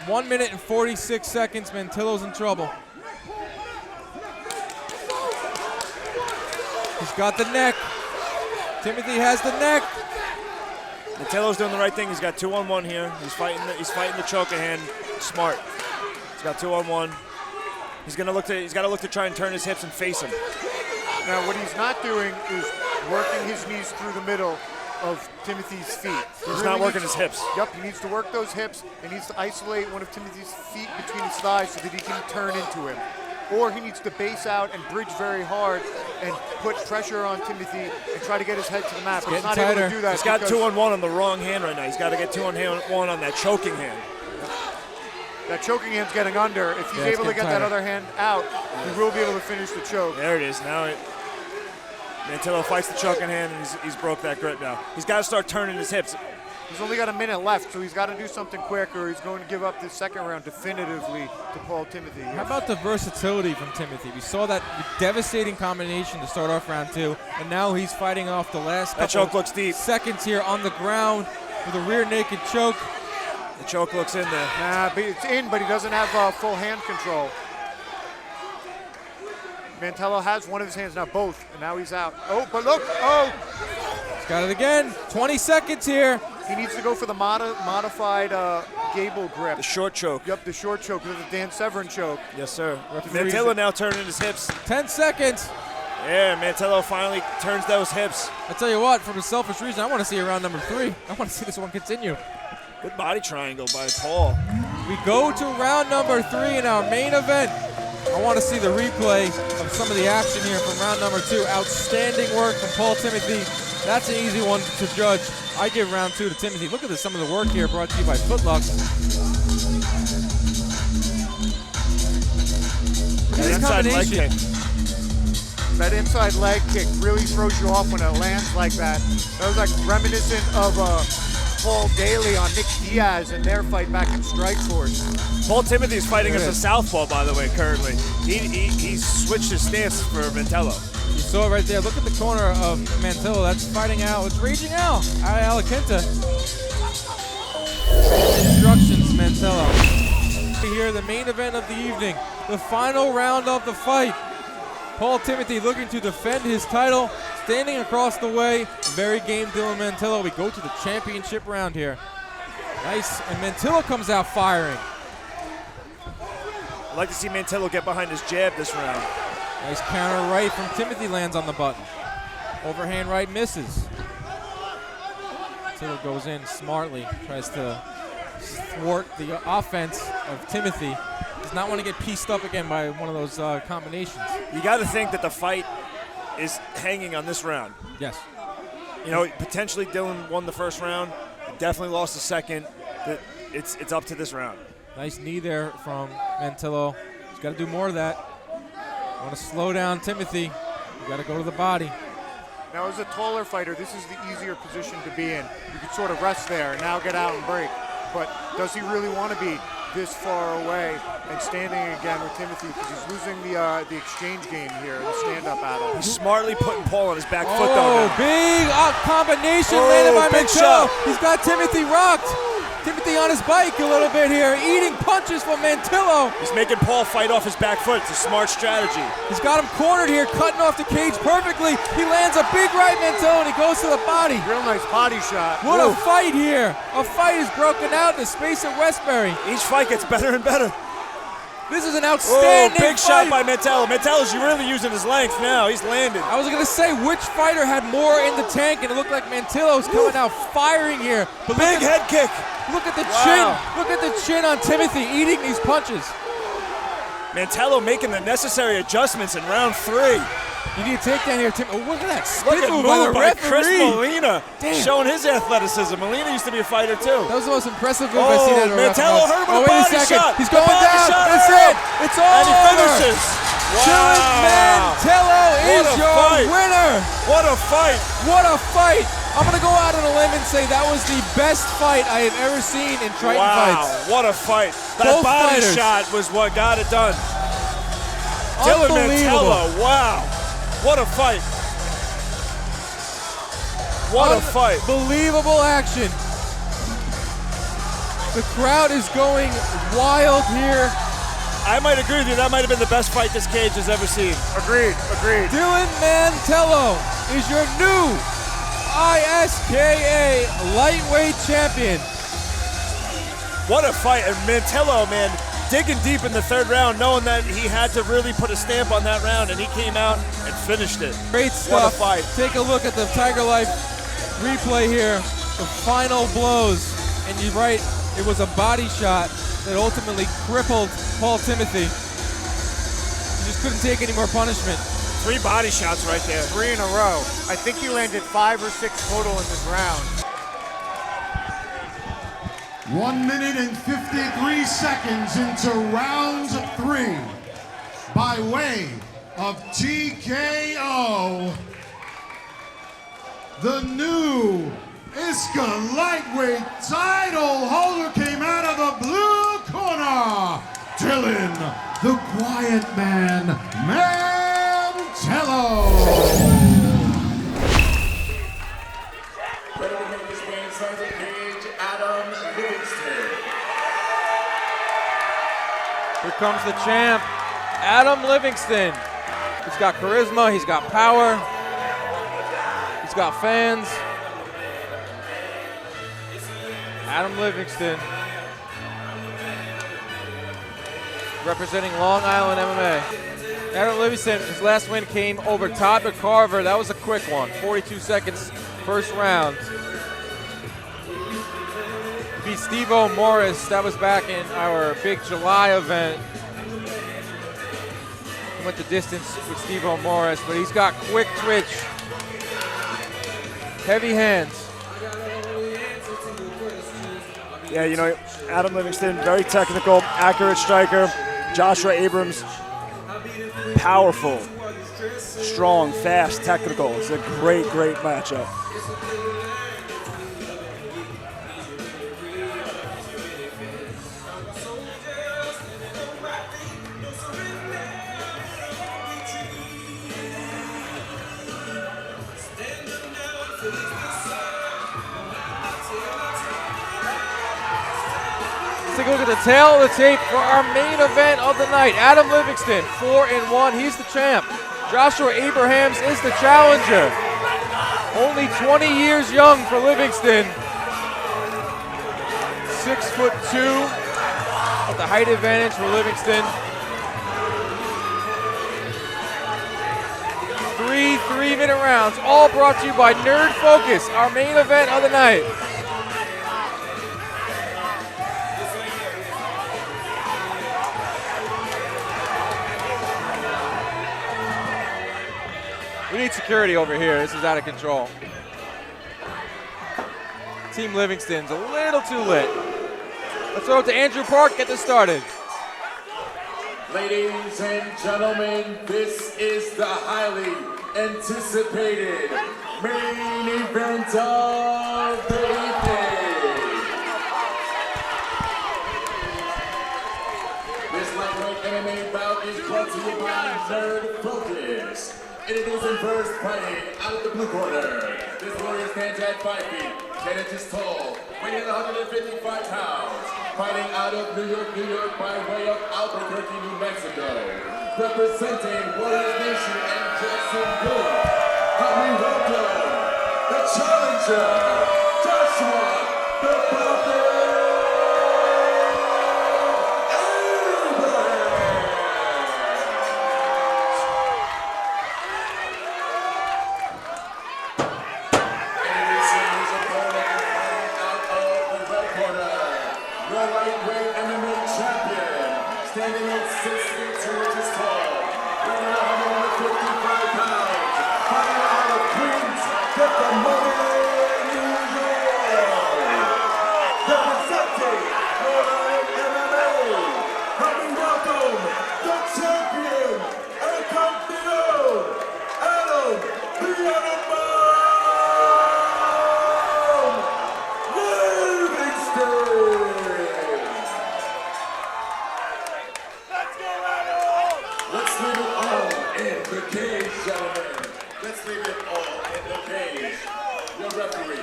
[SPEAKER 6] 1 minute and 46 seconds. Mantillo's in trouble. He's got the neck. Timothy has the neck.
[SPEAKER 16] Mantillo's doing the right thing. He's got 2-on-1 here. He's fighting the choking hand. Smart. He's got 2-on-1. He's got to look to try and turn his hips and face him.
[SPEAKER 12] Now, what he's not doing is working his knees through the middle of Timothy's feet.
[SPEAKER 16] He's not working his hips.
[SPEAKER 12] Yep, he needs to work those hips. He needs to isolate one of Timothy's feet between his thighs so that he can turn into him. Or he needs to base out and bridge very hard and put pressure on Timothy and try to get his head to the mat. But he's not able to do that.
[SPEAKER 16] He's got 2-on-1 on the wrong hand right now. He's got to get 2-on-1 on that choking hand.
[SPEAKER 12] That choking hand's getting under. If he's able to get that other hand out, he will be able to finish the choke.
[SPEAKER 16] There it is. Now Mantillo fights the choking hand, and he's broke that grip now. He's got to start turning his hips.
[SPEAKER 12] He's only got a minute left, so he's got to do something quick, or he's going to give up this second round definitively to Paul Timothy.
[SPEAKER 6] How about the versatility from Timothy? We saw that devastating combination to start off round 2, and now he's fighting off the last
[SPEAKER 16] that choke looks deep.
[SPEAKER 6] Seconds here on the ground with a rear naked choke.
[SPEAKER 16] The choke looks in there.
[SPEAKER 12] Nah, but it's in, but he doesn't have full hand control. Mantillo has one of his hands, now both, and now he's out. Oh, but look,
[SPEAKER 6] He's got it again. 20 seconds here.
[SPEAKER 12] He needs to go for the modified gable grip.
[SPEAKER 16] The short choke.
[SPEAKER 12] Yep, the short choke, the Dan Severn choke.
[SPEAKER 16] Yes, sir. Mantillo now turning his hips.
[SPEAKER 6] 10 seconds.
[SPEAKER 16] Yeah, Mantillo finally turns those hips.
[SPEAKER 6] I tell you what, from a selfish reason, I want to see a round number 3. I want to see this one continue.
[SPEAKER 16] Good body triangle by Paul.
[SPEAKER 6] We go to round number 3 in our main event. I want to see the replay of some of the action here from round number 2. Outstanding work from Paul Timothy. That's an easy one to judge. I give round 2 to Timothy. Look at this, some of the work here brought to you by Footlock.
[SPEAKER 16] That inside leg kick.
[SPEAKER 12] That inside leg kick really throws you off when it lands like that. That was like reminiscent of Paul Daly on Nick Diaz in their fight back in Strikeforce.
[SPEAKER 16] Paul Timothy's fighting as a southpaw, by the way, currently. He switched his stance for Mantillo.
[SPEAKER 6] You saw it right there. Look at the corner of Mantillo. That's fighting out. It's raging out. 𝐂𝐤𝐞𝐫. Instructions, Mantillo. Here, the main event of the evening. The final round of the fight. Paul Timothy looking to defend his title. Standing across the way. Very game Dylan Mantillo. We go to the championship round here. Nice. And Mantillo comes out firing.
[SPEAKER 16] I'd like to see Mantillo get behind his jab this round.
[SPEAKER 6] Nice counter right from Timothy, lands on the button. Overhand right misses. Mantillo goes in smartly, tries to thwart the offense of Timothy. Does not want to get pieced up again by one of those combinations.
[SPEAKER 16] You got to think that the fight is hanging on this round.
[SPEAKER 6] Yes.
[SPEAKER 16] You know, potentially Dylan won the first round, definitely lost the second. It's up to this round.
[SPEAKER 6] Nice knee there from Mantillo. He's got to do more of that. Want to slow down Timothy. You got to go to the body.
[SPEAKER 12] Now, as a taller fighter, this is the easier position to be in. You can sort of rest there and now get out and break. But does he really want to be this far away and standing again with Timothy, because he's losing the exchange game here, the stand-up battle.
[SPEAKER 16] He's smartly putting Paul on his back foot, though.
[SPEAKER 6] Oh, big combination landed by Mantillo. He's got Timothy rocked. Timothy on his bike a little bit here, eating punches from Mantillo.
[SPEAKER 16] He's making Paul fight off his back foot. It's a smart strategy.
[SPEAKER 6] He's got him cornered here, cutting off the cage perfectly. He lands a big right, Mantillo, and he goes to the body.
[SPEAKER 12] Real nice body shot.
[SPEAKER 6] What a fight here. A fight is broken out in the space at Westbury.
[SPEAKER 16] Each fight gets better and better.
[SPEAKER 6] This is an outstanding
[SPEAKER 16] big
[SPEAKER 6] fight.
[SPEAKER 16] shot by Mantillo. Mantillo's really using his length now. He's landed.
[SPEAKER 6] I was going to say, which fighter had more in the tank, and it looked like Mantillo's coming out firing here.
[SPEAKER 16] But big head kick.
[SPEAKER 6] Look at the chin. Look at the chin on Timothy eating these punches.
[SPEAKER 16] Mantillo making the necessary adjustments in round 3.
[SPEAKER 6] You need a takedown here, Tim. Oh, look at that
[SPEAKER 16] Look
[SPEAKER 6] spin
[SPEAKER 16] at
[SPEAKER 6] move
[SPEAKER 16] move by
[SPEAKER 6] referee.
[SPEAKER 16] Chris Molina.
[SPEAKER 6] Damn.
[SPEAKER 16] Showing his athleticism. Molina used to be a fighter, too.
[SPEAKER 6] That was the most impressive move I've seen at a
[SPEAKER 16] Mantillo hurt him with a
[SPEAKER 6] wait a
[SPEAKER 16] body
[SPEAKER 6] second.
[SPEAKER 16] shot.
[SPEAKER 6] He's going down. That's it. It's all
[SPEAKER 16] And he
[SPEAKER 6] over.
[SPEAKER 16] finishes.
[SPEAKER 6] Dylan Mantillo is your winner.
[SPEAKER 16] What a fight.
[SPEAKER 6] What a fight. I'm going to go out on a limb and say that was the best fight I have ever seen in Triton fights.
[SPEAKER 16] What a fight. That
[SPEAKER 6] Both
[SPEAKER 16] body
[SPEAKER 6] fighters.
[SPEAKER 16] shot was what got it done. Dylan
[SPEAKER 6] Unbelievable.
[SPEAKER 16] Mantello, wow. What a fight. What a fight.
[SPEAKER 6] Unbelievable action. The crowd is going wild here.
[SPEAKER 16] I might agree with you. That might have been the best fight this cage has ever seen.
[SPEAKER 12] Agreed.
[SPEAKER 6] Dylan Mantello is your new ISKA lightweight champion.
[SPEAKER 16] What a fight. And Mantello, man, digging deep in the third round, knowing that he had to really put a stamp on that round, and he came out and finished it.
[SPEAKER 6] Great stuff.
[SPEAKER 16] What a fight.
[SPEAKER 6] Take a look at the Tiger Life replay here. The final blows. And you're right, it was a body shot that ultimately crippled Paul Timothy. He just couldn't take any more punishment.
[SPEAKER 16] 3 body shots right there.
[SPEAKER 12] 3 in a row. I think he landed 5 or 6 total in this round.
[SPEAKER 15] 1 minute and 53 seconds into round 3. By way of TKO, the new 𝐒𝐰 lightweight title holder came out of the blue corner, Dylan, the Quiet Man, Mantello.
[SPEAKER 17] Ready to make his way inside the cage, Adam Livingston.
[SPEAKER 6] Here comes the champ, Adam Livingston. He's got charisma, he's got power, he's got fans. Adam Livingston, representing Long Island MMA. Adam Livingston, his last win came over Todd McCarver. That was a quick one, 42 seconds, first round. Beat Steve-O Morris, that was back in our big July event. He went the distance with Steve-O Morris, but he's got quick twitch, heavy hands.
[SPEAKER 16] Yeah, you know, Adam Livingston, very technical, accurate striker. Joshua Abrams, powerful, strong, fast, technical. It's a great, great matchup.
[SPEAKER 6] Take a look at the tail of the tape for our main event of the night. Adam Livingston, 4-1, he's the champ. Joshua Abrahams is the challenger. Only 20 years young for Livingston. 6'2", with the height advantage for Livingston. 3 3-minute rounds, all brought to you by Nerd Focus, our main event of the night. We need security over here. This is out of control. Team Livingston's a little too lit. Let's throw it to Andrew Park, get this started.
[SPEAKER 17] Ladies and gentlemen, this is the highly anticipated main event of the evening. This lightweight MMA bout is brought to you by Nerd Focus. And it is in first fighting out of the blue corner. This warrior stands at 5 feet, 10 inches tall, weighing 155 pounds. Fighting out of New York, by way of Albuquerque, New Mexico. Representing Warriors Nation and Jacksonville. Help me welcome the challenger, Joshua the Puppet. Standing at 6 feet 2 inches tall, weighing 155 pounds, fighting out of Queens, get the money in New York. Representing Marin MMA, help me welcome the champion and campeón, Adam Livingston. Let's leave it gentlemen, let's leave it all in the cage. Your referee.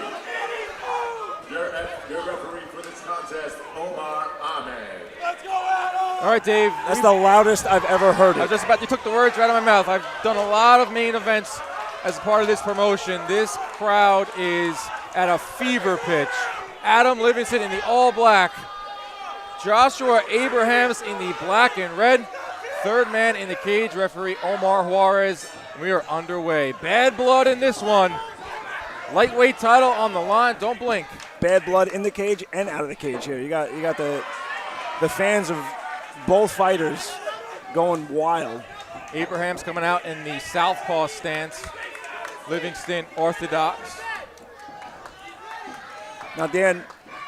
[SPEAKER 17] Your referee for this contest, 𝐒𝐰𝐞𝐫𝐯𝐞. Let's go, Adam!
[SPEAKER 6] All right, Dave.
[SPEAKER 16] That's the loudest I've ever heard
[SPEAKER 6] I
[SPEAKER 16] it.
[SPEAKER 6] was just about, you took the words right out of my mouth. I've done a lot of main events as part of this promotion. This crowd is at a fever pitch. Adam Livingston in the all black. Joshua Abrahams in the black and red. Third man in the cage, referee Omar Juarez. We are underway. Bad blood in this one. Lightweight title on the line. Don't blink.
[SPEAKER 16] Bad blood in the cage and out of the cage here. You got the fans of both fighters going wild.
[SPEAKER 6] Abrahams coming out in the southpaw stance. Livingston orthodox.
[SPEAKER 16] Now, Dan,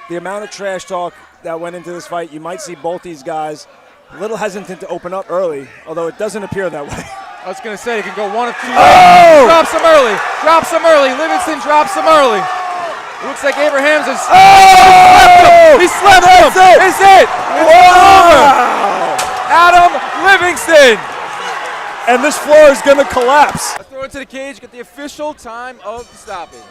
[SPEAKER 16] the amount of trash talk that went into this fight, you might see both these guys a little hesitant to open up early, although it doesn't appear that way.
[SPEAKER 6] I was going to say, it can go one of two ways. Drops him early. Drops him early. Livingston drops him early. It looks like Abrahams is. Oh! He slept him. It's it. It's over. Adam Livingston.
[SPEAKER 16] And this floor is going to collapse.
[SPEAKER 6] Let's throw it to the cage, get the official time of the stoppage.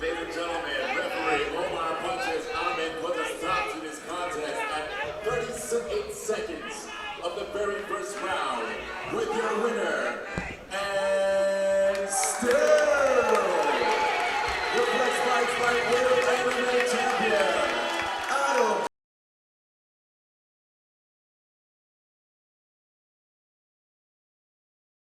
[SPEAKER 17] Ladies and gentlemen, referee Omar punches Ahmed put a stop to this contest at 38 seconds of the very first round with your winner and still Reflex Fights by